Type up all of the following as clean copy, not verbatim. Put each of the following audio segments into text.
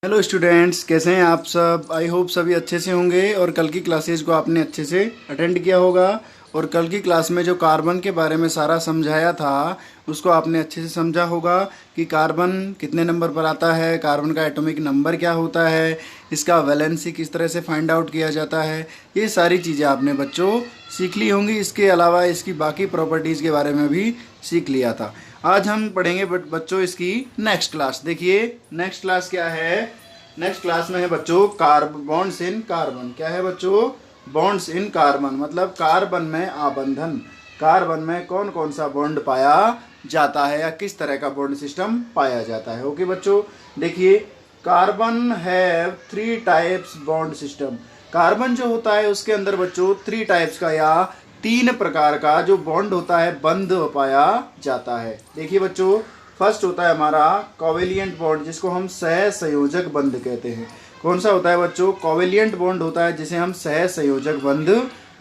Hello students, कैसे हैं आप सब। आई होप सभी अच्छे से होंगे और कल की क्लासेज को आपने अच्छे से अटेंड किया होगा। और कल की क्लास में जो कार्बन के बारे में सारा समझाया था उसको आपने अच्छे से समझा होगा कि कार्बन कितने नंबर पर आता है, कार्बन का एटॉमिक नंबर क्या होता है, इसका वैलेंसी किस तरह से फाइंड आउट किया जाता है। ये सारी चीज़ें आपने बच्चों सीख ली होंगी। इसके अलावा इसकी बाकी प्रॉपर्टीज़ के बारे में भी सीख लिया था। आज हम पढ़ेंगे बच्चों इसकी नेक्स्ट क्लास। देखिए नेक्स्ट क्लास क्या है। नेक्स्ट क्लास में है बच्चों बॉन्ड्स इन कार्बन। क्या है बच्चों? बॉन्ड्स इन कार्बन मतलब कार्बन में आबंधन। कार्बन में कौन कौन सा बॉन्ड पाया जाता है या किस तरह का बॉन्ड सिस्टम पाया जाता है। ओके बच्चों, देखिए carbon have 3 types bond system. Carbon जो होता है उसके अंदर बच्चों 3 टाइप्स का या 3 प्रकार का जो बॉन्ड होता है बंध पाया जाता है। देखिए बच्चों, फर्स्ट होता है हमारा कोवेलिएंट बॉन्ड जिसको हम सहसंयोजक बंध कहते हैं। कौन सा होता है बच्चों? कोवेलिएंट बॉन्ड होता है जिसे हम सहसंयोजक बंध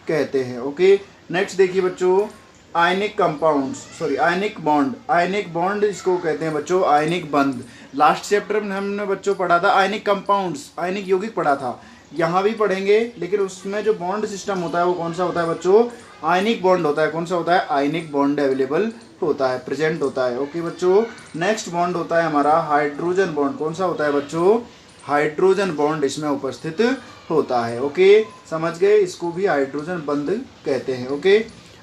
कहते हैं। ओके, नेक्स्ट देखिए बच्चों ionic compounds ionic bond. Ionic bond इसको कहते हैं बच्चों आयनिक बंध। लास्ट चैप्टर में हमने बच्चों पढ़ा था आयनिक कंपाउंड्स, आयनिक यौगिक पढ़ा था। यहाँ भी पढ़ेंगे लेकिन उसमें जो बॉन्ड सिस्टम होता है वो कौन सा होता है बच्चों? आयनिक बॉन्ड होता है। कौन सा होता है? आयनिक बॉन्ड अवेलेबल होता है, प्रेजेंट होता है। ओके बच्चों, नेक्स्ट बॉन्ड होता है हमारा हाइड्रोजन बॉन्ड। कौन सा होता है बच्चों? हाइड्रोजन बॉन्ड इसमें उपस्थित होता है। ओके, समझ गए, इसको भी हाइड्रोजन बंध कहते हैं। ओके,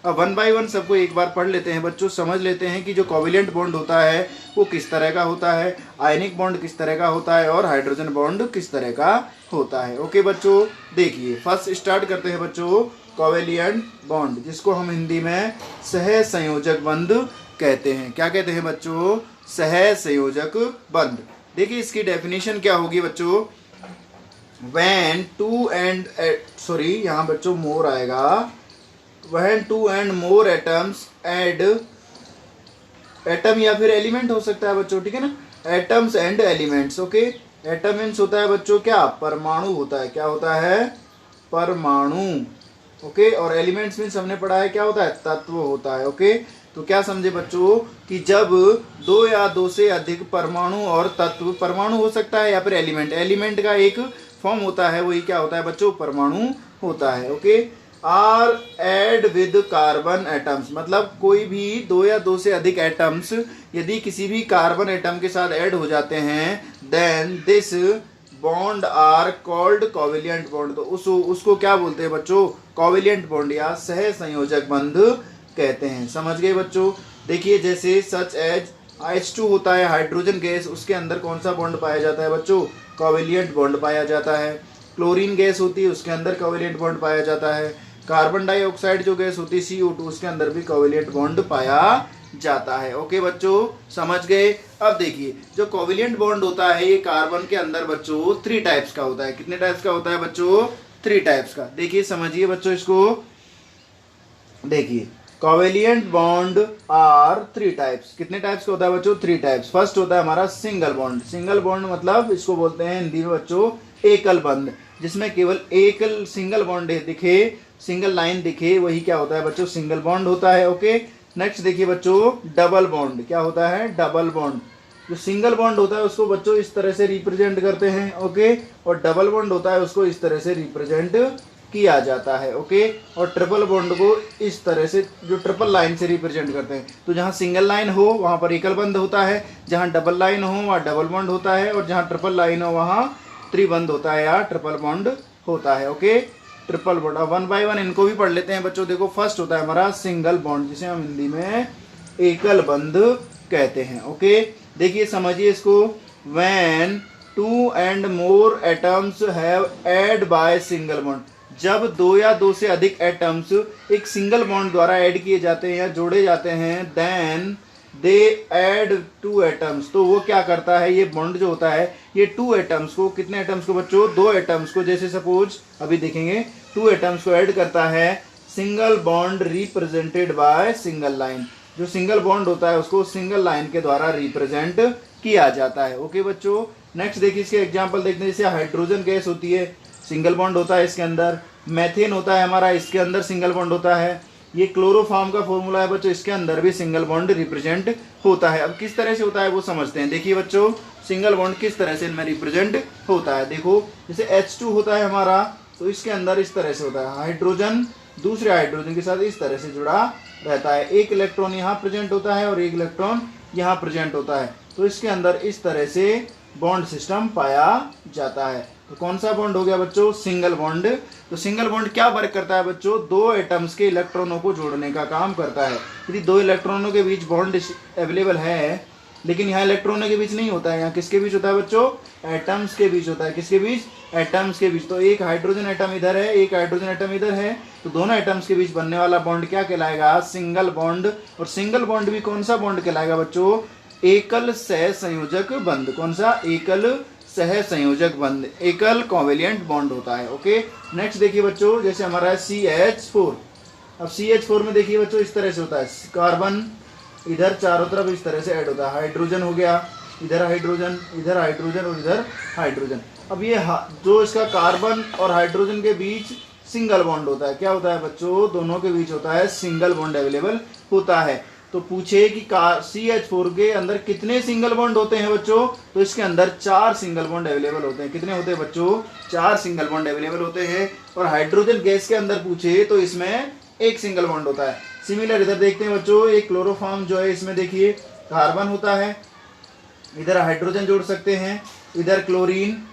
अब 1 बाय 1 सबको एक बार पढ़ लेते हैं बच्चों। समझ लेते हैं कि जो कोवेलेंट बॉन्ड होता है वो किस तरह का होता है, आयनिक बॉन्ड किस तरह का होता है और हाइड्रोजन बॉन्ड किस तरह का होता है। ओके बच्चों, देखिए फर्स्ट स्टार्ट करते हैं बच्चों कोवेलिएंट बॉन्ड जिसको हम हिंदी में सहसंयोजक बंध कहते हैं। क्या कहते हैं बच्चों? सहसंयोजक बंध। देखिए इसकी डेफिनेशन क्या होगी बच्चों? when two and यहाँ बच्चों मोर आएगा। when 2 and more atoms add atom या फिर एलिमेंट हो सकता है बच्चों, ठीक है ना। Atoms and elements. Okay, atom means होता है बच्चों क्या? परमाणु होता है। क्या होता है? परमाणु। ओके, और एलिमेंट्स मीन्स हमने पढ़ा है क्या होता है? तत्व होता है। ओके, तो क्या समझे बच्चों कि जब 2 या 2 से अधिक परमाणु और तत्व, परमाणु हो सकता है या फिर एलिमेंट, एलिमेंट का एक फॉर्म होता है वही क्या होता है बच्चों? परमाणु होता है। Okay, are add with carbon atoms मतलब कोई भी 2 या 2 से अधिक एटम्स यदि किसी भी कार्बन एटम के साथ ऐड हो जाते हैं then this bond are called covalent bond. तो उसको क्या बोलते हैं बच्चों? कोवेलिएंट बॉन्ड या सहसंयोजक बंध कहते हैं। समझ गए बच्चों? देखिए जैसे सच एज H2 होता है हाइड्रोजन गैस, उसके अंदर कौन सा बॉन्ड पाया जाता है बच्चों? कोवेलिएंट बॉन्ड पाया जाता है। क्लोरीन गैस होती है उसके अंदर कोवेलिएंट बॉन्ड पाया जाता है। कार्बन डाइऑक्साइड जो गैस होती है CO2 उसके अंदर भी कोवेलिएंट बॉन्ड पाया जाता है। ओके बच्चों, समझ गए। अब देखिए जो कोवेलिएंट बॉन्ड होता है ये कार्बन के अंदर बच्चों 3 टाइप्स का होता है। कितने टाइप्स का होता है बच्चों? 3 टाइप्स का। देखिए समझिए बच्चों इसको। देखिए कोवेलिएंट बॉन्ड आर 3 टाइप्स। कितने टाइप्स का होता है बच्चों? 3 टाइप्स। फर्स्ट होता है हमारा सिंगल बॉन्ड। सिंगल बॉन्ड मतलब इसको बोलते हैं हिंदी में बच्चों एकल बंध, जिसमें केवल एकल सिंगल बॉन्ड दिखे, सिंगल लाइन दिखे, वही क्या होता है बच्चों? सिंगल बॉन्ड होता है। ओके, नेक्स्ट देखिए बच्चों डबल बॉन्ड। क्या होता है? Double bond. जो सिंगल बॉन्ड होता है उसको बच्चों इस तरह से रिप्रेजेंट करते हैं। ओके, और डबल बॉन्ड होता है उसको इस तरह से रिप्रेजेंट किया जाता है। ओके, और ट्रिपल बॉन्ड को इस तरह से जो ट्रिपल लाइन से रिप्रेजेंट करते हैं। तो जहाँ सिंगल लाइन हो वहाँ पर एकल बंध होता है, जहाँ डबल लाइन हो वहाँ डबल बॉन्ड होता है, और जहाँ ट्रिपल लाइन हो वहाँ त्रिबंध होता है या ट्रिपल बॉन्ड होता है। Okay, triple bond. अब 1 बाय 1 इनको भी पढ़ लेते हैं बच्चों। देखो फर्स्ट होता है हमारा सिंगल बॉन्ड जिसे हम हिंदी में एकल बंध कहते हैं। ओके, देखिए समझिए इसको। when 2 and more atoms have add by single bond जब 2 या 2 से अधिक एटम्स एक सिंगल बॉन्ड द्वारा ऐड किए जाते हैं या जोड़े जाते हैं देन दे ऐड 2 एटम्स। तो वो क्या करता है? ये बॉन्ड जो होता है ये 2 एटम्स को, कितने एटम्स को बच्चों? 2 एटम्स को, जैसे सपोज अभी देखेंगे 2 एटम्स को ऐड करता है। Single bond represented by single line. जो सिंगल बॉन्ड होता है उसको सिंगल लाइन के द्वारा रिप्रेजेंट किया जाता है। ओके बच्चों, नेक्स्ट देखिए इसके एग्जाम्पल देखते हैं। जैसे हाइड्रोजन गैस होती है, सिंगल बॉन्ड होता है इसके अंदर। मैथेन होता है हमारा, इसके अंदर सिंगल बॉन्ड होता है। ये क्लोरोफॉर्म का फॉर्मूला है बच्चों, इसके अंदर भी सिंगल बॉन्ड रिप्रेजेंट होता है। अब किस तरह से होता है वो समझते हैं। देखिए बच्चों, सिंगल बॉन्ड किस तरह से इनमें रिप्रेजेंट होता है। देखो जैसे H2 होता है हमारा, तो इसके अंदर इस तरह से होता है, हाइड्रोजन दूसरे हाइड्रोजन के साथ इस तरह से जुड़ा रहता है। एक इलेक्ट्रॉन यहाँ प्रेजेंट होता है और एक इलेक्ट्रॉन यहाँ प्रेजेंट होता है। तो इसके अंदर इस तरह से बॉन्ड सिस्टम पाया जाता है। तो कौन सा बॉन्ड हो गया बच्चों? Single bond. तो सिंगल बॉन्ड क्या वर्क करता है बच्चों? दो एटम्स के इलेक्ट्रॉनों को जोड़ने का काम करता है। यदि दो इलेक्ट्रॉनों के बीच बॉन्ड अवेलेबल है, लेकिन यहाँ इलेक्ट्रॉनों के बीच नहीं होता है, यहाँ किसके बीच होता है बच्चों? एटम्स के बीच होता है। किसके बीच? एटम्स के बीच। तो एक हाइड्रोजन एटम इधर है, एक हाइड्रोजन एटम इधर है, तो दोनों एटम्स के बीच बनने वाला बॉन्ड क्या कहलाएगा? Single bond. और सिंगल बॉन्ड भी कौन सा बॉन्ड कहलाएगा बच्चों? एकल सह संयोजक बंध। कौन सा? एकल सह संयोजक बंध, एकल कोवेलेंट बॉन्ड होता है। ओके, नेक्स्ट देखिए बच्चों, जैसे हमारा है CH4। अब CH4 में देखिए बच्चों इस तरह से होता है, कार्बन इधर चारों तरफ इस तरह से ऐड होता है, हाइड्रोजन हो गया, इधर हाइड्रोजन, इधर हाइड्रोजन और इधर हाइड्रोजन। अब ये जो इसका कार्बन और हाइड्रोजन के बीच सिंगल बॉन्ड होता है, क्या होता है बच्चों? दोनों के बीच होता है सिंगल बॉन्ड अवेलेबल होता है। तो पूछे कि CH4 के अंदर कितने सिंगल बॉन्ड होते हैं बच्चों? तो इसके अंदर 4 सिंगल बॉन्ड अवेलेबल होते हैं। कितने होते हैं बच्चों? 4 सिंगल बॉन्ड अवेलेबल होते हैं। और हाइड्रोजन गैस के अंदर पूछे तो इसमें एक सिंगल बॉन्ड होता है। सिमिलर इधर देखते हैं बच्चों, एक क्लोरोफॉर्म जो है इसमें देखिए कार्बन होता है, इधर हाइड्रोजन जोड़ सकते हैं, इधर क्लोरीन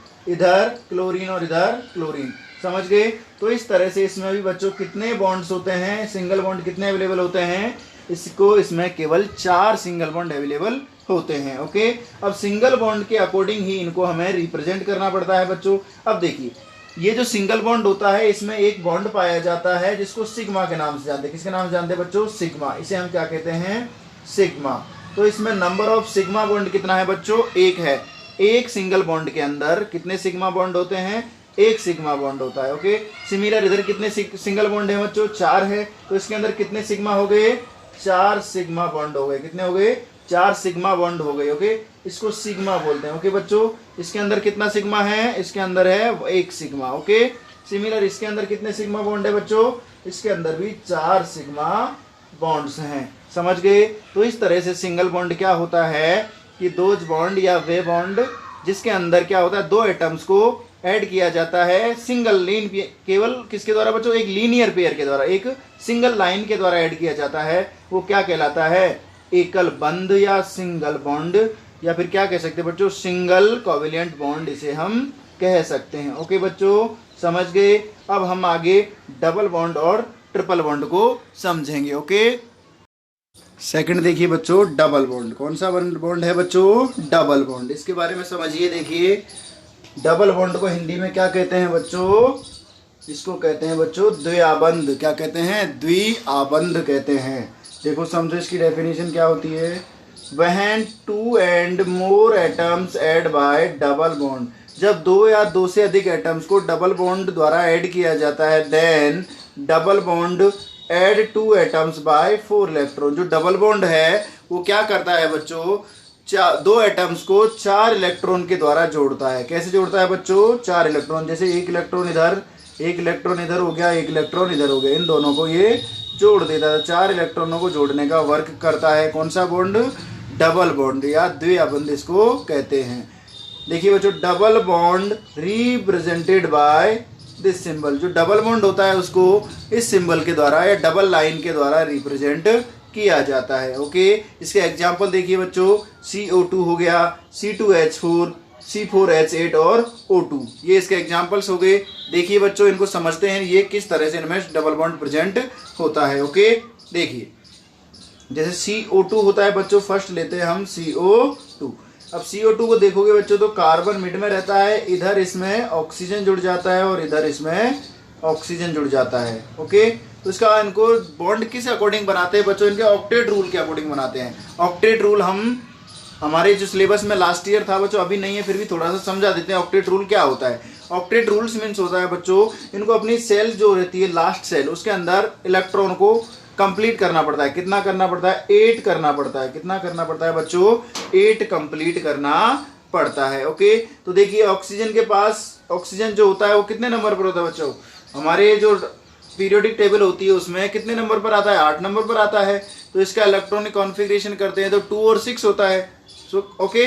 और इधर क्लोरीन। समझ गए? तो इस तरह से इसमें भी बच्चों कितने बॉन्ड्स होते हैं? सिंगल बॉन्ड कितने अवेलेबल होते हैं? इसमें केवल 4 सिंगल बॉन्ड अवेलेबल होते हैं। ओके, अब सिंगल बॉन्ड के अकॉर्डिंग ही इनको हमें रिप्रेजेंट करना पड़ता है बच्चों। अब देखिए, ये जो सिंगल बॉन्ड होता है इसमें एक बॉन्ड पाया जाता है जिसको सिग्मा के नाम से जानते हैं। किसके नाम से जानते हैं बच्चों? सिग्मा। इसे हम क्या कहते हैं? सिग्मा। तो इसमें नंबर ऑफ सिग्मा बॉन्ड कितना है बच्चों? 1 है। एक सिंगल बॉन्ड के अंदर कितने सिग्मा बॉन्ड होते हैं? 1 सिग्मा बॉन्ड होता है। ओके, सिमिलर इधर कितने सिंगल बॉन्ड है बच्चों? 4 है। तो इसके अंदर कितने सिग्मा हो गए? 4 सिग्मा बॉन्ड हो गए। कितने हो गए? 4 सिग्मा बॉन्ड हो गए। ओके, इसको सिग्मा बोलते हैं। ओके बच्चों, इसके अंदर कितना सिग्मा है? इसके अंदर है 1 सिग्मा। ओके, सिमिलर इसके अंदर कितने सिग्मा बॉन्ड है बच्चों? इसके अंदर भी 4 सिग्मा बॉन्ड्स हैं। समझ गए? तो इस तरह से सिंगल बॉन्ड क्या होता है कि दो बॉन्ड या वे बॉन्ड जिसके अंदर क्या होता है? दो एटम्स को ऐड किया जाता है सिंगल लीन, केवल किसके द्वारा बच्चों? एक लीनियर पेयर के द्वारा, एक सिंगल लाइन के द्वारा ऐड किया जाता है। वो क्या कहलाता है? एकल बंध या सिंगल बॉन्ड, या फिर क्या कह सकते हैं बच्चों? सिंगल कोवेलेंट बॉन्ड इसे हम कह सकते हैं। ओके बच्चों, समझ गए? अब हम आगे डबल बॉन्ड और ट्रिपल बॉन्ड को समझेंगे। ओके, सेकंड देखिए बच्चों, डबल बॉन्ड। कौन सा बॉन्ड है बच्चों? Double bond. इसके बारे में समझिए। देखिए, डबल बॉन्ड को हिंदी में क्या कहते हैं बच्चों? इसको कहते हैं बच्चों द्विआबंध। क्या कहते हैं? द्विआबंध कहते हैं। देखो समझो इसकी डेफिनेशन क्या होती है। When 2 and more atoms add by double bond, जब 2 या 2 से अधिक एटम्स को डबल बॉन्ड द्वारा ऐड किया जाता है, then double bond add 2 atoms by 4 electron. जो डबल बॉन्ड है वो क्या करता है बच्चों? 2 एटम्स को 4 इलेक्ट्रॉन के द्वारा जोड़ता है। कैसे जोड़ता है बच्चों? 4 इलेक्ट्रॉन। जैसे एक इलेक्ट्रॉन इधर, एक इलेक्ट्रॉन इधर हो गया, एक इलेक्ट्रॉन इधर हो गया, इन दोनों को ये जोड़ देता है। 4 इलेक्ट्रॉनों को जोड़ने का वर्क करता है कौन सा बॉन्ड? डबल बॉन्ड या द्विआबंध इसको कहते हैं। देखिए बच्चों, double bond represented by this symbol. जो डबल बॉन्ड होता है उसको इस सिंबल के द्वारा या डबल लाइन के द्वारा रिप्रेजेंट किया जाता है। ओके, इसके एग्जांपल देखिए बच्चों, CO2 हो गया, C2H4, C4H8 और O2, ये इसके एग्जांपल्स हो गए। देखिए बच्चों, इनको समझते हैं ये किस तरह से इनमें डबल बॉन्ड प्रेजेंट होता है। ओके, देखिए जैसे CO2 होता है बच्चों, फर्स्ट लेते हैं हम CO2। अब CO2 को देखोगे बच्चों तो कार्बन मिड में रहता है, इधर इसमें ऑक्सीजन जुड़ जाता है और इधर इसमें ऑक्सीजन जुड़ जाता है। ओके, तो इसका इनको बॉन्ड किस अकॉर्डिंग बनाते हैं बच्चों? इनके ऑक्टेट रूल के अकॉर्डिंग बनाते हैं। ऑक्टेट रूल हम हमारे जो सिलेबस में लास्ट ईयर था बच्चों, अभी नहीं है, फिर भी थोड़ा सा समझा देते हैं ऑक्टेट रूल क्या होता है। ऑक्टेट रूल्स मीन्स होता है बच्चों, इनको अपनी सेल जो रहती है लास्ट सेल, उसके अंदर इलेक्ट्रॉन को कंप्लीट करना पड़ता है। कितना करना पड़ता है? 8 करना पड़ता है। कितना करना पड़ता है बच्चों? 8 कंप्लीट करना पड़ता है। ओके, तो देखिए ऑक्सीजन के पास, ऑक्सीजन जो होता है वो कितने नंबर पर होता है बच्चों? हमारे जो पीरियोडिक टेबल होती है उसमें कितने नंबर पर आता है, 8 नंबर पर आता है। तो इसका इलेक्ट्रॉनिक कॉन्फ़िगरेशन करते हैं तो 2 और 6 होता है। ओके,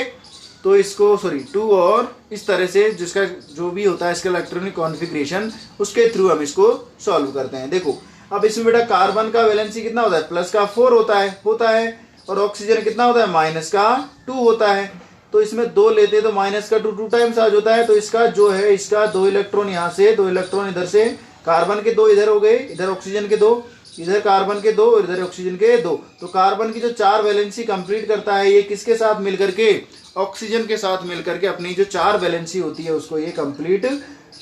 तो इसको 2 और इस तरह से जिसका जो भी होता है इसका इलेक्ट्रॉनिक कॉन्फ़िगरेशन, उसके थ्रू हम इसको सॉल्व करते हैं। देखो अब इसमें बेटा कार्बन का वैलेंसी कितना होता है, प्लस का 4 होता है और ऑक्सीजन कितना होता है, माइनस का 2 होता है। तो इसमें 2 लेते हैं तो माइनस का 2 टाइम्स आ जाता है। तो इसका जो है इसका 2 इलेक्ट्रॉन यहाँ से, 2 इलेक्ट्रॉन इधर से, कार्बन के 2 इधर हो गए, इधर ऑक्सीजन के 2, इधर कार्बन के 2 और इधर ऑक्सीजन के 2। तो कार्बन की जो 4 वैलेंसी कंप्लीट करता है ये किसके साथ मिलकर के, ऑक्सीजन के साथ मिलकर के अपनी जो 4 वैलेंसी होती है उसको ये कंप्लीट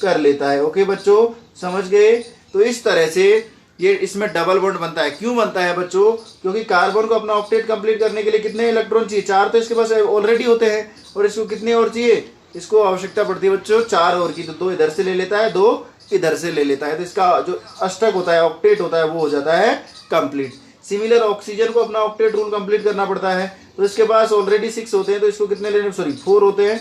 कर लेता है। ओके बच्चों, समझ गए। तो इस तरह से ये इसमें डबल बॉन्ड बनता है। क्यों बनता है बच्चों, क्योंकि कार्बन को अपना ऑक्टेट कंप्लीट करने के लिए कितने इलेक्ट्रॉन चाहिए, 4 तो इसके पास ऑलरेडी होते हैं और इसको कितने और चाहिए, इसको आवश्यकता पड़ती है बच्चों 4 और की। तो 2 इधर से ले लेता है, 2 इधर से ले लेता है, तो इसका जो अष्टक होता है, ऑक्टेट होता है, वो हो जाता है कंप्लीट। सिमिलर ऑक्सीजन को अपना ऑक्टेट रूल कंप्लीट करना पड़ता है। तो इसके पास ऑलरेडी 6 होते हैं तो इसको कितने लेने, 4 होते हैं।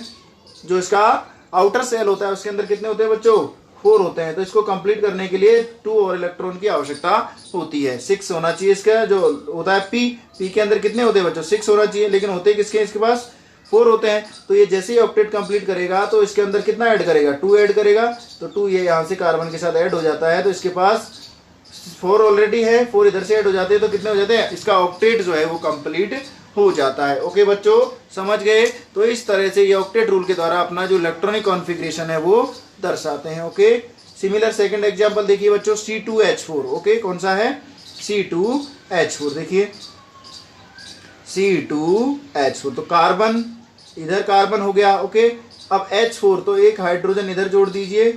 जो इसका आउटर सेल होता है उसके अंदर कितने होते हैं बच्चों, 4 होते हैं। तो इसको कंप्लीट करने के लिए 2 और इलेक्ट्रॉन की आवश्यकता होती है। 6 होना चाहिए इसका जो होता है पी के अंदर कितने होते हैं बच्चों, 6 होना चाहिए, लेकिन होते किसके, इसके पास 4 होते हैं। तो ये जैसे ही ऑक्टेट कंप्लीट करेगा तो इसके अंदर कितना ऐड करेगा, 2 ऐड करेगा। तो 2 ये यहाँ से कार्बन के साथ ऐड हो जाता है। तो इसके पास 4 ऑलरेडी है, 4 इधर से ऐड हो जाते हैं, तो कितने हो जाते हैं, इसका ऑक्टेट जो है वो कंप्लीट हो जाता है। ओके बच्चों, समझ गए। तो इस तरह से ये ऑक्टेट रूल के द्वारा अपना जो इलेक्ट्रॉनिक कॉन्फ़िगरेशन है वो दर्शाते हैं। ओके, सिमिलर सेकंड एग्जांपल देखिए बच्चों, C2H4। ओके, कौन सा है, C2H4। देखिए C2H4, तो कार्बन इधर कार्बन हो गया। ओके, अब H4 तो एक हाइड्रोजन इधर जोड़ दीजिए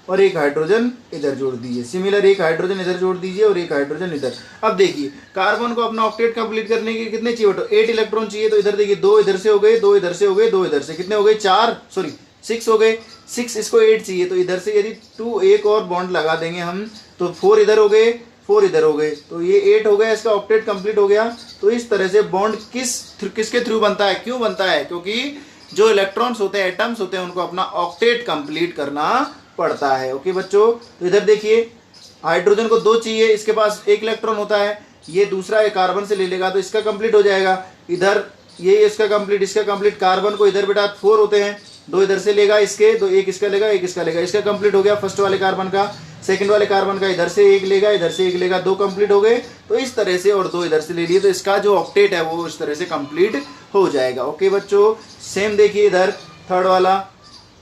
और एक हाइड्रोजन इधर जोड़ दीजिए। सिमिलर एक हाइड्रोजन इधर जोड़ दीजिए और एक हाइड्रोजन इधर। अब देखिए कार्बन को अपना ऑक्टेट कंप्लीट करने के कितने चाहिए बेटा, 8 इलेक्ट्रॉन चाहिए। तो इधर देखिए 2 इधर से हो गए, 2 इधर से हो गए, 2 इधर से, कितने हो गए, 6 हो गए। 6 इसको 8 चाहिए, तो इधर से यदि 2 एक और बॉन्ड लगा देंगे हम तो 4 इधर हो गए, 4 इधर हो गए, तो ये 8 हो गया, इसका ऑक्टेट कंप्लीट हो गया। तो इस तरह से बॉन्ड किसके थ्रू बनता है, क्यों बनता है, क्योंकि जो इलेक्ट्रॉन्स होते हैं, एटम्स होते हैं, उनको अपना ऑक्टेट कंप्लीट करना पड़ता है। ओके बच्चों, तो इधर देखिए हाइड्रोजन को 2 चाहिए, इसके पास 1 इलेक्ट्रॉन होता है, ये दूसरा कार्बन से ले लेगा तो इसका कंप्लीट हो जाएगा। इधर ये इसका कंप्लीट, इसका कंप्लीट। कार्बन को इधर बेटा 4 होते हैं, 2 इधर से लेगा इसके, 2 एक इसका लेगा, एक इसका लेगा, इसका कंप्लीट हो गया फर्स्ट वाले कार्बन का। सेकंड वाले कार्बन का इधर से 1 लेगा, इधर से 1 लेगा, 2 कंप्लीट हो गए। तो इस तरह से, और 2 इधर से ले लिए, तो इसका जो ऑक्टेट है वो इस तरह से कंप्लीट हो जाएगा। ओके बच्चों, सेम देखिए इधर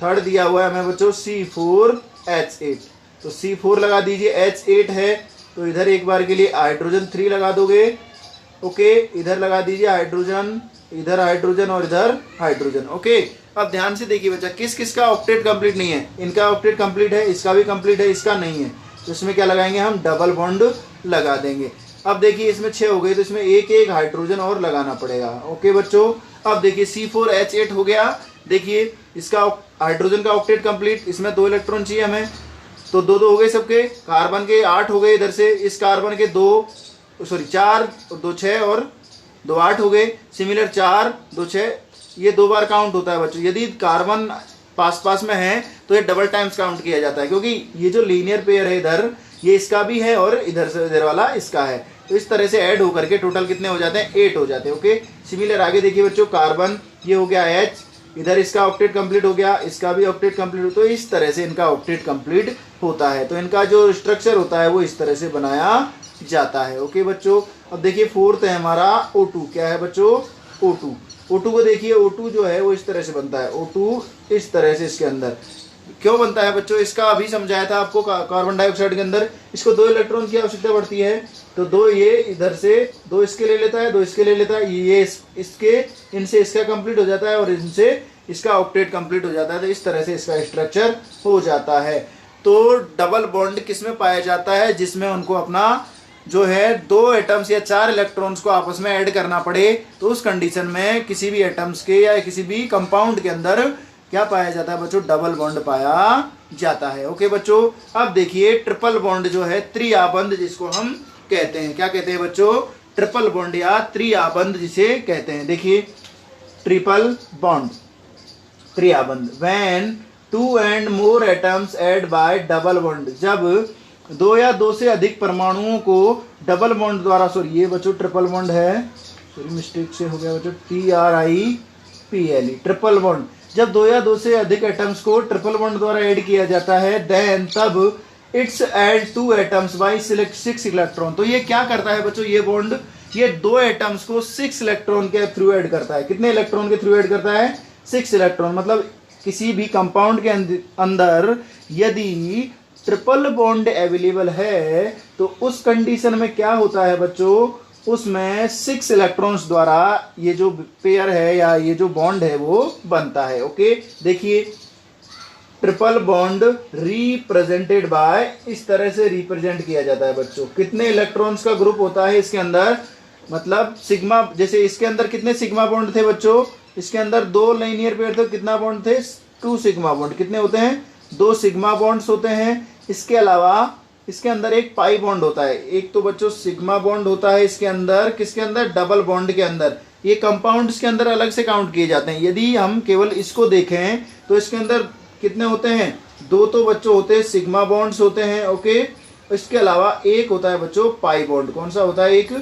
थर्ड दिया हुआ है हमें बच्चों C4H8। तो C4 लगा दीजिए, H8 है तो इधर एक बार के लिए हाइड्रोजन 3 लगा दोगे। ओके, इधर लगा दीजिए हाइड्रोजन, इधर हाइड्रोजन और इधर हाइड्रोजन। ओके, अब ध्यान से देखिए बच्चा, किस किस का ऑक्टेट कंप्लीट नहीं है, इनका ऑक्टेट कंप्लीट है, इसका भी कंप्लीट है, इसका नहीं है। तो इसमें क्या लगाएंगे हम, डबल बॉन्ड लगा देंगे। अब देखिए इसमें 6 हो गए तो इसमें एक हाइड्रोजन और लगाना पड़ेगा। ओके बच्चों, अब देखिए C4H8 हो गया। देखिए इसका हाइड्रोजन का ऑक्टेट कंप्लीट, इसमें 2 इलेक्ट्रॉन चाहिए हमें, तो 2 हो गए सबके। कार्बन के 8 हो गए इधर से, इस कार्बन के 4 2 6 और 2 8 हो गए। सिमिलर 4 2 6, ये 2 बार काउंट होता है बच्चों। यदि कार्बन पास में है तो ये डबल टाइम्स काउंट किया जाता है, क्योंकि ये जो लीनियर पेयर है इधर, ये इसका भी है और इधर से इधर वाला इसका है। तो इस तरह से ऐड होकर के टोटल कितने हो जाते हैं, 8 हो जाते हैं। ओके, सिमिलर आगे देखिए बच्चों, कार्बन ये हो गया H, इधर इसका ऑक्टेट कंप्लीट हो गया, इसका भी ऑक्टेट कंप्लीट हो। तो इस तरह से इनका ऑक्टेट कंप्लीट होता है। तो इनका जो स्ट्रक्चर होता है वो इस तरह से बनाया जाता है। ओके बच्चों, अब देखिए फोर्थ है हमारा O2। क्या है बच्चों, O2 को देखिए, O2 जो है वो इस तरह से बनता है। O2 इस तरह से इसके अंदर क्यों बनता है बच्चों, इसका अभी समझाया था आपको। कार्बन डाइऑक्साइड के अंदर इसको 2 इलेक्ट्रॉन की आवश्यकता पड़ती है, तो 2 ये इधर से 2 इसके ले लेता है, 2 इसके ले लेता है, ये इसके इनसे इसका कंप्लीट हो जाता है और इनसे इसका ऑक्टेट कंप्लीट हो जाता है। तो इस तरह से इसका स्ट्रक्चर हो जाता है। तो डबल बॉन्ड किसमें पाया जाता है, जिसमें उनको अपना जो है 2 एटम्स या 4 इलेक्ट्रॉन्स को आपस में ऐड करना पड़े, तो उस कंडीशन में किसी भी एटम्स के या किसी भी कंपाउंड के अंदर क्या पाया जाता है बच्चों, डबल बॉन्ड पाया जाता है। ओके बच्चों, अब देखिए ट्रिपल बॉन्ड जो है, त्रिआबंध जिसको हम कहते हैं, क्या कहते हैं बच्चों, ट्रिपल बॉन्ड या त्रिआबंध जिसे कहते हैं। देखिए ट्रिपल बॉन्ड, त्रिआबंध, when 2 and more atoms add by double bond, जब दो या दो से अधिक परमाणुओं को डबल बॉन्ड द्वारा, सॉरी ये बच्चों ट्रिपल बॉन्ड है, सॉरी मिस्टेक से हो गया बच्चों, TRIPLE ट्रिपल बॉन्ड। जब दो या दो से अधिक एटम्स को ट्रिपल बॉन्ड द्वारा ऐड किया जाता है देन तब it's add 2 atoms bye 6 electron. तो ये क्या करता है बच्चों, ये बॉन्ड ये 2 एटम्स को 6 इलेक्ट्रॉन के थ्रू ऐड करता है। कितने इलेक्ट्रॉन के थ्रू ऐड करता है? 6 इलेक्ट्रॉन। मतलब किसी भी कंपाउंड के अंदर यदि ट्रिपल बॉन्ड अवेलेबल है तो उस कंडीशन में क्या होता है बच्चों, उसमें 6 इलेक्ट्रॉन्स द्वारा ये जो पेयर है या ये जो बॉन्ड है वो बनता है। ओके, देखिए ट्रिपल बॉन्ड रिप्रेजेंटेड बाय, इस तरह से रिप्रेजेंट किया जाता है बच्चों। कितने इलेक्ट्रॉन्स का ग्रुप होता है इसके अंदर, मतलब सिग्मा, जैसे इसके अंदर कितने सिग्मा बॉन्ड थे बच्चों, इसके अंदर 2 लाइनियर पेयर थे, कितना बॉन्ड थे? 2 सिग्मा बॉन्ड। कितने होते हैं? 2 सिग्मा बॉन्ड्स होते हैं। इसके अलावा इसके अंदर एक पाई बॉन्ड होता है। एक तो बच्चों सिग्मा बॉन्ड होता है इसके अंदर, किसके अंदर? डबल बॉन्ड के अंदर। ये कंपाउंड्स के अंदर अलग से काउंट किए जाते हैं। यदि हम केवल इसको देखें तो इसके अंदर कितने होते हैं? 2 तो बच्चों होते हैं सिग्मा बॉन्ड्स होते हैं। ओके, इसके अलावा एक होता है बच्चों पाई बॉन्ड। कौन सा होता है? एक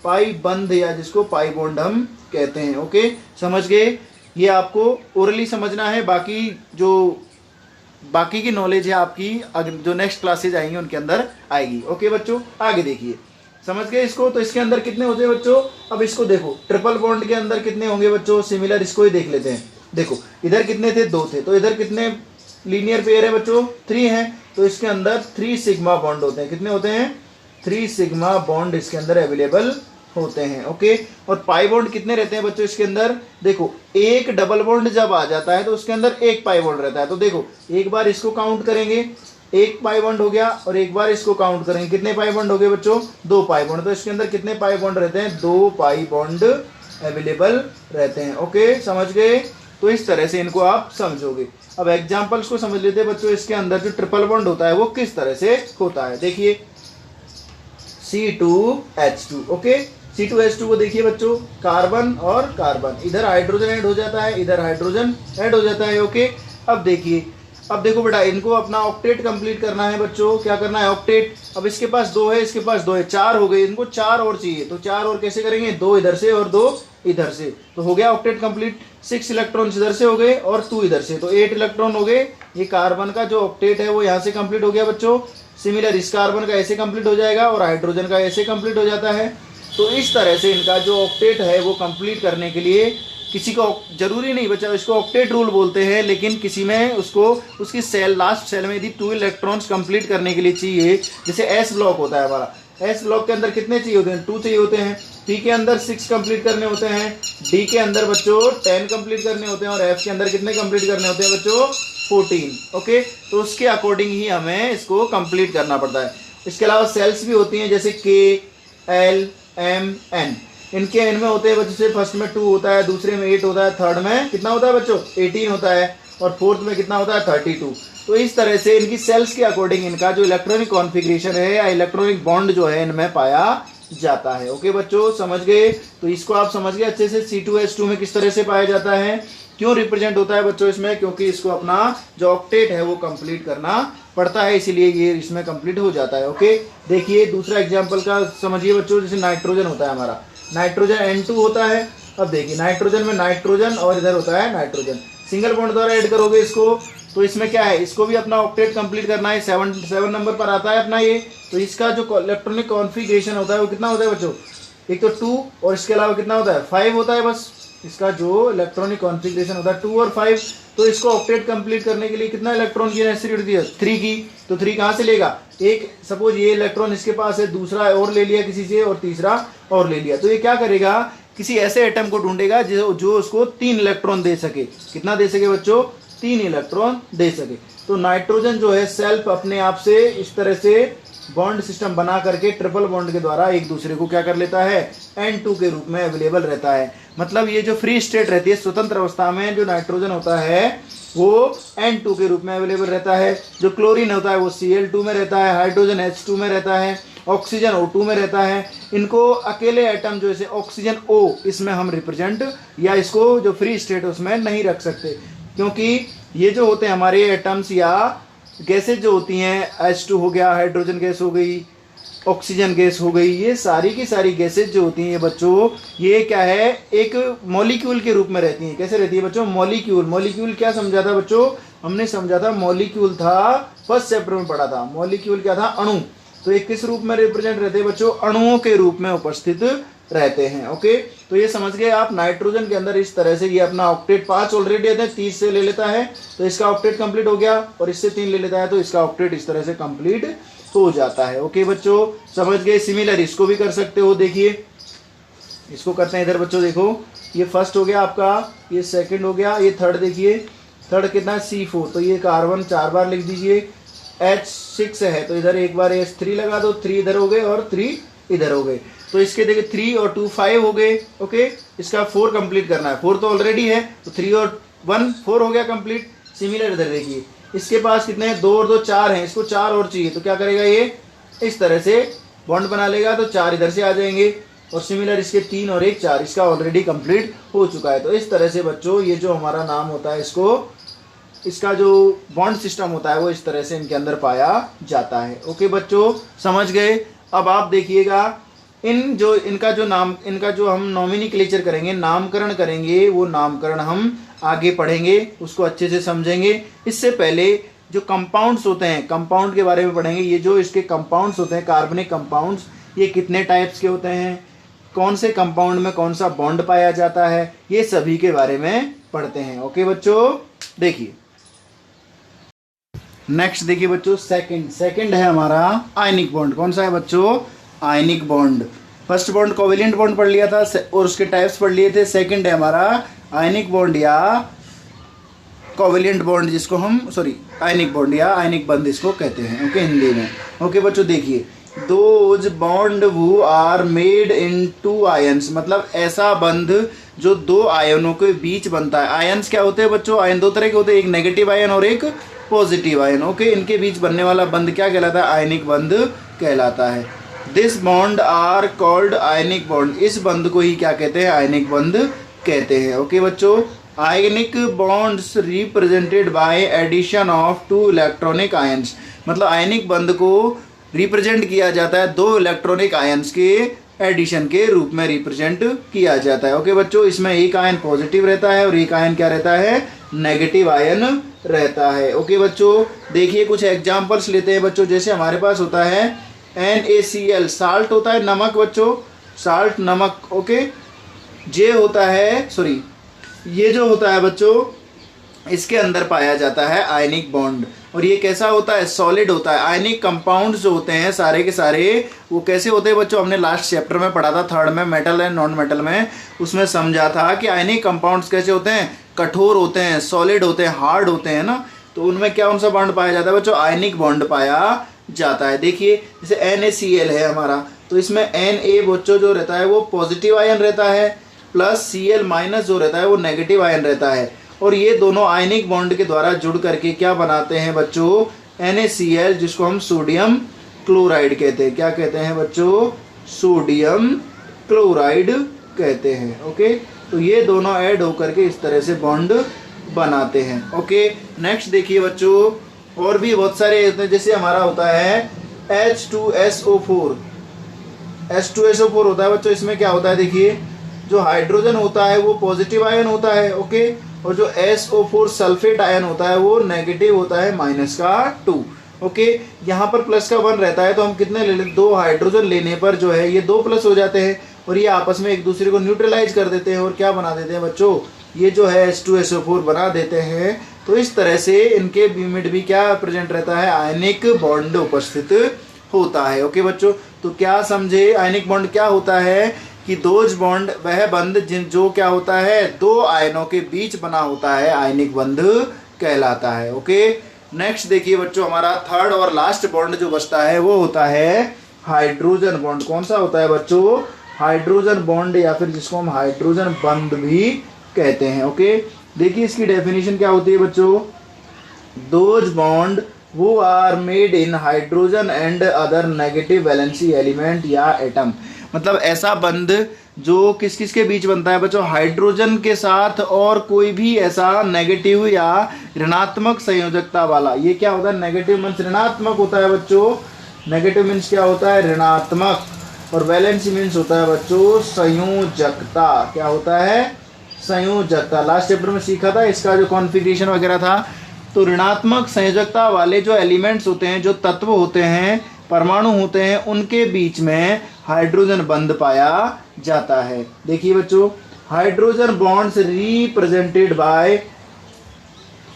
पाई बंध, या जिसको पाई बॉन्ड हम कहते हैं। ओके, समझ गए? ये आपको ओरली समझना है, बाकी की नॉलेज है आपकी जो नेक्स्ट क्लासेज आएंगी उनके अंदर आएगी। ओके बच्चों, आगे देखिए, समझ गए इसको? तो इसके अंदर कितने होते हैं बच्चों? अब इसको देखो, ट्रिपल बॉन्ड के अंदर कितने होंगे बच्चों? सिमिलर इसको ही देख लेते हैं। देखो इधर कितने थे? 2 थे। तो इधर कितने लीनियर पेयर है बच्चों? 3 हैं। तो इसके अंदर 3 सिग्मा बॉन्ड होते हैं। कितने होते हैं? 3 सिग्मा बॉन्ड इसके अंदर अवेलेबल होते हैं। ओके, और पाई बॉन्ड कितने रहते हैं बच्चों इसके अंदर? देखो एक डबल बॉन्ड जब आ जाता है तो उसके अंदर एक पाई बॉन्ड रहता है। तो देखो एक बार इसको काउंट करेंगे, एक पाई बॉन्ड हो गया, और एक बार इसको काउंट करेंगे, कितने पाई बॉन्ड हो गए बच्चों? 2 पाई बॉन्ड। तो इसके अंदर कितने पाई बॉन्ड रहते हैं? 2 पाई बॉन्ड अवेलेबल रहते हैं। ओके, समझ गए? तो इस तरह से इनको आप समझोगे। अब एग्जाम्पल्स को समझ लेते हैं बच्चों। इसके अंदर जो ट्रिपल बॉन्ड होता है वो किस तरह से होता है, देखिए C2H2। ओके, C2H2 को देखिए बच्चों, कार्बन और कार्बन, इधर हाइड्रोजन ऐड हो जाता है, इधर हाइड्रोजन ऐड हो जाता है। ओके, अब देखिए, अब देखो बेटा, इनको अपना ऑक्टेट कंप्लीट करना है बच्चों। क्या करना है? ऑक्टेट। अब इसके पास 2 है, इसके पास 2 है, 4 हो गए। इनको 4 और चाहिए, तो 4 और कैसे करेंगे? 2 इधर से और 2 इधर से, तो हो गया ऑक्टेट कंप्लीट। 6 इलेक्ट्रॉन इधर से हो गए और 2 इधर से, तो 8 इलेक्ट्रॉन हो गए। ये कार्बन का जो ऑक्टेट है वो यहाँ से कंप्लीट हो गया बच्चों। सिमिलर इस कार्बन का ऐसे कंप्लीट हो जाएगा और हाइड्रोजन का ऐसे कंप्लीट हो जाता है। तो इस तरह से इनका जो ऑक्टेट है वो कंप्लीट करने के लिए किसी को जरूरी नहीं बच्चा, इसको ऑक्टेट रूल बोलते हैं, लेकिन किसी में उसको उसकी सेल, लास्ट सेल में यदि 2 इलेक्ट्रॉन्स कंप्लीट करने के लिए चाहिए, जैसे एस ब्लॉक होता है हमारा, एस ब्लॉक के अंदर कितने चाहिए होते हैं? 2 चाहिए होते हैं। पी के अंदर 6 कंप्लीट करने होते हैं, डी के अंदर बच्चों 10 कंप्लीट करने होते हैं, और एफ के अंदर कितने कंप्लीट करने होते हैं बच्चों? 14। ओके, तो उसके अकॉर्डिंग ही हमें इसको कंप्लीट करना पड़ता है। इसके अलावा सेल्स भी होती हैं, जैसे के, एल, एम, एन। इनके इनमें होते हैं बच्चों से, फर्स्ट में 2 होता है, दूसरे में 8 होता है, थर्ड में कितना होता है बच्चों? 18 होता है, और फोर्थ में कितना होता है? 32। तो इस तरह से इनकी सेल्स के अकॉर्डिंग इनका जो इलेक्ट्रॉनिक कॉन्फ़िगरेशन है या इलेक्ट्रॉनिक बॉन्ड जो है इनमें पाया जाता है। ओके बच्चों, समझ गए? तो इसको आप समझ गए अच्छे से। C2H2 में किस तरह से पाया जाता है, क्यों रिप्रेजेंट होता है बच्चों इसमें? क्योंकि इसको अपना जो ऑक्टेट है वो कंप्लीट करना पड़ता है, इसीलिए ये इसमें कंप्लीट हो जाता है। ओके, देखिए दूसरा एग्जांपल का समझिए बच्चों। जैसे नाइट्रोजन होता है हमारा, नाइट्रोजन N2 होता है। अब देखिए नाइट्रोजन में नाइट्रोजन और इधर होता है नाइट्रोजन, सिंगल बॉन्ड द्वारा ऐड करोगे इसको, तो इसमें क्या है? इसको भी अपना ऑक्टेट कंप्लीट करना है। 7 नंबर पर आता है अपना ये। तो इसका जो इलेक्ट्रॉनिक कॉन्फ़िगरेशन होता है वो कितना होता है बच्चों? एक तो 2 और इसके अलावा कितना होता है? 5 होता है बस। इसका जो इलेक्ट्रॉनिक कॉन्फ़िगरेशन होता है 2 और 5। तो इसको ऑक्टेट कंप्लीट करने के लिए कितना इलेक्ट्रॉन की नेसेसिटी होती है? 3 की। तो 3 कहाँ से लेगा? एक सपोज ये इलेक्ट्रॉन इसके पास है, दूसरा और ले लिया किसी से, और तीसरा और ले लिया, तो ये क्या करेगा? किसी ऐसे एटम को ढूंढेगा जो उसको 3 इलेक्ट्रॉन दे सके। कितना दे सके बच्चों? 3 इलेक्ट्रॉन दे सके। तो नाइट्रोजन जो है सेल्फ अपने आप से इस तरह से बॉन्ड सिस्टम बना करके ट्रिपल बॉन्ड के द्वारा एक दूसरे को क्या कर लेता है? N2 के रूप में अवेलेबल रहता है। मतलब ये जो फ्री स्टेट रहती है, स्वतंत्र अवस्था में जो नाइट्रोजन होता है वो N2 के रूप में अवेलेबल रहता है। जो क्लोरीन होता है वो Cl2 में रहता है, हाइड्रोजन H2 में रहता है, ऑक्सीजन O2 में रहता है। इनको अकेले एटम जो है ऑक्सीजन O इसमें हम रिप्रेजेंट या इसको जो फ्री स्टेट उसमें नहीं रख सकते, क्योंकि ये जो होते हैं हमारे एटम्स या गैसेज जो होती हैं, H2 हो गया, हाइड्रोजन गैस हो गई, ऑक्सीजन गैस हो गई, ये सारी की सारी गैसेज जो होती हैं ये बच्चों, ये क्या है, एक मॉलिक्यूल के रूप में रहती हैं। कैसे रहती है बच्चों? मॉलिक्यूल। मॉलिक्यूल क्या समझा था बच्चों? हमने समझा था मॉलिक्यूल था, फर्स्ट चैप्टर में पढ़ा था। मॉलिक्यूल क्या था? अणु। तो ये किस रूप में रिप्रेजेंट रहते हैं बच्चों? अणुओं के रूप में उपस्थित रहते हैं। ओके, तो ये समझ गए आप। नाइट्रोजन के अंदर इस तरह से ये अपना ऑक्टेट 5 ऑलरेडी है, 30 से ले लेता है तो इसका ऑक्टेट कंप्लीट हो गया, और इससे 3 ले लेता है तो इसका ऑक्टेट इस तरह से कंप्लीट हो जाता है। ओके बच्चों, समझ गए। सिमिलर इसको भी कर सकते हो। देखिए इसको करते हैं इधर बच्चों। देखो ये फर्स्ट हो गया आपका, ये सेकंड हो गया, ये थर्ड। देखिए थर्ड कितना? C4। तो ये कार्बन 4 बार लिख दीजिए। H6 है तो इधर एक बार H3 लगा दो, 3 इधर हो गए और 3 इधर हो गए। तो इसके देखिए 3 और 2 5 हो गए। ओके, इसका 4 कंप्लीट करना है। 4 तो ऑलरेडी है तो 3 और 1 4 हो गया कंप्लीट। सिमिलर इधर देखिए इसके पास कितने हैं? 2 और 2 4 हैं, इसको 4 और चाहिए तो क्या करेगा? ये इस तरह से बॉन्ड बना लेगा तो 4 इधर से आ जाएंगे। और सिमिलर इसके 3 और 1 4, इसका ऑलरेडी कंप्लीट हो चुका है। तो इस तरह से बच्चों ये जो हमारा नाम होता है इसको, इसका जो बॉन्ड सिस्टम होता है वो इस तरह से इनके अंदर पाया जाता है। ओके बच्चों, समझ गए। अब आप देखिएगा इनका जो हम नॉमिनिक्लेचर करेंगे, नामकरण करेंगे, वो नामकरण हम आगे पढ़ेंगे, उसको अच्छे से समझेंगे। इससे पहले जो कंपाउंड्स होते हैं, कंपाउंड के बारे में पढ़ेंगे। ये जो इसके कंपाउंड्स होते हैं, कार्बनिक कंपाउंड्स, ये कितने टाइप्स के होते हैं, कौन से कंपाउंड में कौन सा बॉन्ड पाया जाता है, ये सभी के बारे में पढ़ते हैं। ओके बच्चों, देखिए नेक्स्ट देखिए बच्चों, सेकंड है हमारा आयनिक बॉन्ड। कौन सा है बच्चों? Ionic bond. First bond covalent bond पढ़ लिया था और उसके टाइप्स पढ़ लिए थे। सेकंड है हमारा आयनिक बॉन्ड या कोवेलेंट बॉन्ड, जिसको हम आयनिक बॉन्ड या आयनिक बंध इसको कहते हैं। ओके, हिंदी में। ओके बच्चों, देखिए दोज बॉन्ड वो आर मेड इन 2 आयन्स, मतलब ऐसा बंध जो 2 आयनों के बीच बनता है। आयन्स क्या होते हैं बच्चों? आयन 2 तरह के होते हैं, एक नेगेटिव आयन और एक पॉजिटिव आयन। ओके, इनके बीच बनने वाला बंध क्या कहलाता है? आयनिक बंध कहलाता है। This bond are called ionic bond, इस बंध को ही क्या कहते हैं? आयनिक बंध कहते हैं। ओके बच्चों, ionic bonds represented by addition of 2 electronic ions, मतलब आयनिक बंध को रिप्रेजेंट किया जाता है 2 इलेक्ट्रॉनिक आयन्स के एडिशन के रूप में रिप्रेजेंट किया जाता है। ओके बच्चों, इसमें एक आयन पॉजिटिव रहता है और एक आयन क्या रहता है? नेगेटिव आयन रहता है। ओके बच्चों, देखिए कुछ एग्जांपल्स लेते हैं बच्चों। जैसे हमारे पास होता है NaCl, साल्ट होता है, नमक बच्चों, साल्ट नमक। ओके, ये होता है ये जो होता है बच्चों, इसके अंदर पाया जाता है आयनिक बॉन्ड। और ये कैसा होता है? सॉलिड होता है। आयनिक कंपाउंड्स जो होते हैं सारे के सारे वो कैसे होते हैं बच्चों? हमने लास्ट चैप्टर में पढ़ा था, थर्ड में, मेटल एंड नॉन मेटल में, उसमें समझा था कि आयनिक कंपाउंड्स कैसे होते हैं? कठोर होते हैं, सॉलिड होते हैं, हार्ड होते हैं ना। तो उनमें क्या कौन सा बॉन्ड पाया जाता है बच्चों? आयनिक बॉन्ड पाया जाता है। देखिए जैसे NaCl है हमारा, तो इसमें Na बच्चों जो रहता है वो पॉजिटिव आयन रहता है, प्लस Cl माइनस जो रहता है वो नेगेटिव आयन रहता है। और ये दोनों आयनिक बॉन्ड के द्वारा जुड़ करके क्या बनाते हैं बच्चों? NaCl, जिसको हम सोडियम क्लोराइड कहते हैं। क्या कहते हैं बच्चों? सोडियम क्लोराइड कहते हैं। ओके, तो ये दोनों ऐड होकर के इस तरह से बॉन्ड बनाते हैं। ओके, नेक्स्ट देखिए बच्चों, और भी बहुत सारे होते हैं। जैसे हमारा होता है H2SO4, H2SO4 होता है बच्चों। इसमें क्या होता है? देखिए जो हाइड्रोजन होता है वो पॉजिटिव आयन होता है। ओके, और जो SO4 सल्फेट आयन होता है वो नेगेटिव होता है, -2। ओके, यहाँ पर प्लस का 1 रहता है तो हम कितने ले लें? 2 हाइड्रोजन लेने पर जो है ये 2 प्लस हो जाते हैं और ये आपस में एक दूसरे को न्यूट्रलाइज कर देते हैं और क्या बना देते हैं बच्चों? ये जो है H2SO4 बना देते हैं। तो इस तरह से इनके बीमिड भी क्या प्रेजेंट रहता है? आयनिक बॉन्ड उपस्थित होता है। ओके बच्चों, तो क्या समझे? आयनिक बॉन्ड क्या होता है कि दोज बॉन्ड वह बंध जो क्या होता है? 2 आयनों के बीच बना होता है, आयनिक बंध कहलाता है। ओके, नेक्स्ट देखिए बच्चों, हमारा थर्ड और लास्ट बॉन्ड जो बचता है वो होता है हाइड्रोजन बॉन्ड। कौन सा होता है बच्चों? हाइड्रोजन बॉन्ड, या फिर जिसको हम हाइड्रोजन बंध भी कहते हैं। ओके, देखिए इसकी डेफिनेशन क्या होती है बच्चों? दोज बॉन्ड वो are made in hydrogen and other negative valency element या एटम, मतलब ऐसा बंध जो किस किस के बीच बनता है बच्चों, हाइड्रोजन के साथ और कोई भी ऐसा नेगेटिव या ऋणात्मक संयोजकता वाला। ये क्या होता है, नेगेटिव मीन्स ऋणात्मक होता है बच्चों, नेगेटिव मीन्स क्या होता है, ऋणात्मक, और वैलेंसी मीन्स होता है बच्चों संयोजकता। क्या होता है, संयोजकता। लास्ट चैप्टर में सीखा था इसका जो कॉन्फ़िगरेशन वगैरह था। तो ऋणात्मक संयोजकता वाले जो एलिमेंट्स होते हैं, जो तत्व होते हैं, परमाणु होते हैं, उनके बीच में हाइड्रोजन बंध पाया जाता है। देखिए बच्चों, hydrogen bonds represented bye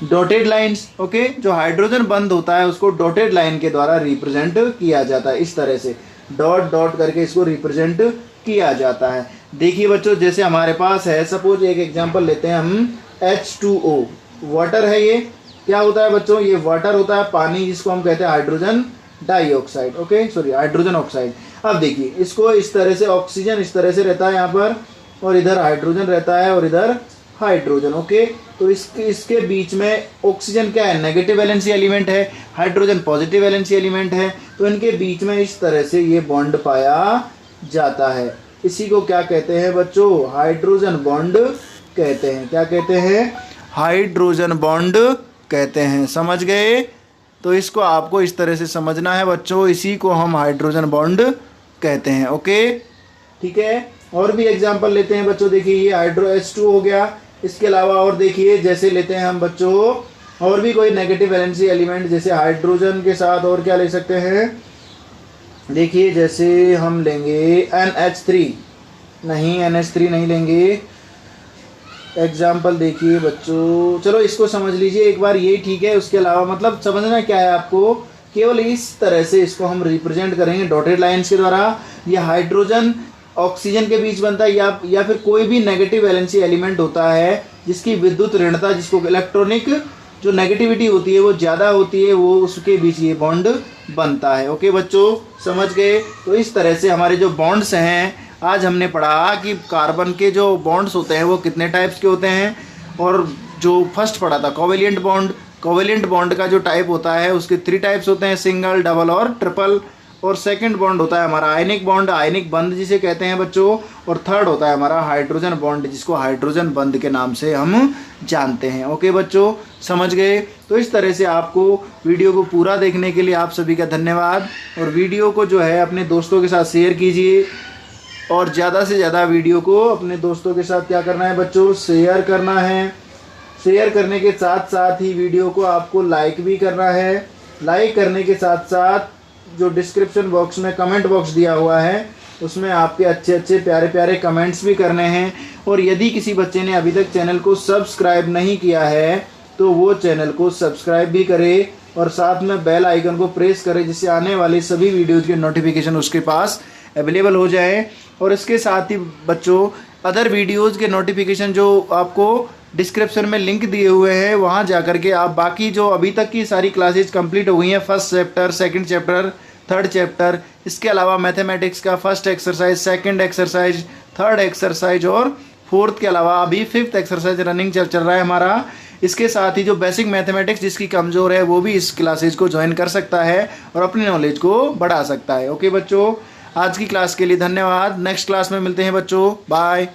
dotted lines. Okay, जो हाइड्रोजन बंध होता है उसको डॉटेड लाइन के द्वारा रिप्रेजेंट किया जाता है। इस तरह से डॉट डॉट करके इसको रिप्रेजेंट किया जाता है। देखिए बच्चों, जैसे हमारे पास है, सपोज एक एग्जांपल लेते हैं हम, H2O वाटर है। ये क्या होता है बच्चों, ये वाटर होता है, पानी, जिसको हम कहते हैं hydrogen dioxide. Okay, sorry, hydrogen oxide. अब देखिए इसको इस तरह से, ऑक्सीजन इस तरह से रहता है यहाँ पर, और इधर हाइड्रोजन रहता है, और इधर हाइड्रोजन। ओके, तो इसके बीच में ऑक्सीजन क्या है, नेगेटिव वैलेंसी एलिमेंट है, हाइड्रोजन पॉजिटिव वैलेंसी एलिमेंट है। तो इनके बीच में इस तरह से ये बॉन्ड पाया जाता है। इसी को क्या कहते हैं बच्चों, हाइड्रोजन बॉन्ड कहते हैं। क्या कहते हैं, हाइड्रोजन बॉन्ड कहते हैं। समझ गए? तो इसको आपको इस तरह से समझना है बच्चों, इसी को हम हाइड्रोजन बॉन्ड कहते हैं। ओके, ठीक है। और भी एग्जांपल लेते हैं बच्चों। देखिए ये हाइड्रो H2 हो गया। इसके अलावा और देखिए, जैसे लेते हैं हम बच्चों, और भी कोई नेगेटिव वैलेंसी एलिमेंट, जैसे हाइड्रोजन के साथ और क्या ले सकते हैं। देखिए जैसे हम लेंगे NH3, नहीं NH3 नहीं लेंगे। एग्जाम्पल देखिए बच्चों, चलो इसको समझ लीजिए एक बार, ये ठीक है। उसके अलावा मतलब समझना क्या है आपको, केवल इस तरह से इसको हम रिप्रेजेंट करेंगे डॉटेड लाइंस के द्वारा। ये हाइड्रोजन ऑक्सीजन के बीच बनता है, या फिर कोई भी नेगेटिव वैलेंसी एलिमेंट होता है जिसकी विद्युत ऋणता, जिसको इलेक्ट्रॉनिक जो नेगेटिविटी होती है वो ज़्यादा होती है, वो उसके बीच ये बॉन्ड बनता है। ओके बच्चों, समझ गए? तो इस तरह से हमारे जो बॉन्ड्स हैं, आज हमने पढ़ा कि कार्बन के जो बॉन्ड्स होते हैं वो कितने टाइप्स के होते हैं। और जो फर्स्ट पढ़ा था कोवेलेंट बॉन्ड, कोवेलेंट बॉन्ड का जो टाइप होता है उसके 3 टाइप्स होते हैं, सिंगल, डबल और ट्रिपल। और सेकंड बॉन्ड होता है हमारा आयनिक बॉन्ड, आयनिक बंध जिसे कहते हैं बच्चों। और थर्ड होता है हमारा हाइड्रोजन बॉन्ड, जिसको हाइड्रोजन बंध के नाम से हम जानते हैं। ओके बच्चों, समझ गए? तो इस तरह से आपको वीडियो को पूरा देखने के लिए आप सभी का धन्यवाद। और वीडियो को जो है अपने दोस्तों के साथ शेयर कीजिए, और ज़्यादा से ज़्यादा वीडियो को अपने दोस्तों के साथ क्या करना है बच्चों, शेयर करना है। शेयर करने के साथ साथ ही वीडियो को आपको लाइक भी करना है। लाइक करने के साथ साथ जो डिस्क्रिप्शन बॉक्स में कमेंट बॉक्स दिया हुआ है उसमें आपके अच्छे अच्छे प्यारे प्यारे कमेंट्स भी करने हैं। और यदि किसी बच्चे ने अभी तक चैनल को सब्सक्राइब नहीं किया है तो वो चैनल को सब्सक्राइब भी करे, और साथ में बेल आइकन को प्रेस करें, जिससे आने वाली सभी वीडियोज़ के नोटिफिकेशन उसके पास अवेलेबल हो जाए। और इसके साथ ही बच्चों, अदर वीडियोज़ के नोटिफिकेशन जो आपको डिस्क्रिप्शन में लिंक दिए हुए हैं, वहाँ जा कर के आप बाकी जो अभी तक की सारी क्लासेज कंप्लीट हो गई हैं, first chapter, second chapter, third chapter, इसके अलावा मैथमेटिक्स का first exercise, second exercise, third exercise और फोर्थ के अलावा अभी फिफ्थ एक्सरसाइज रनिंग चल रहा है हमारा। इसके साथ ही जो बेसिक मैथमेटिक्स जिसकी कमज़ोर है वो भी इस क्लासेज को ज्वाइन कर सकता है और अपनी नॉलेज को बढ़ा सकता है। ओके बच्चों, आज की क्लास के लिए धन्यवाद। नेक्स्ट क्लास में मिलते हैं बच्चों, बाय।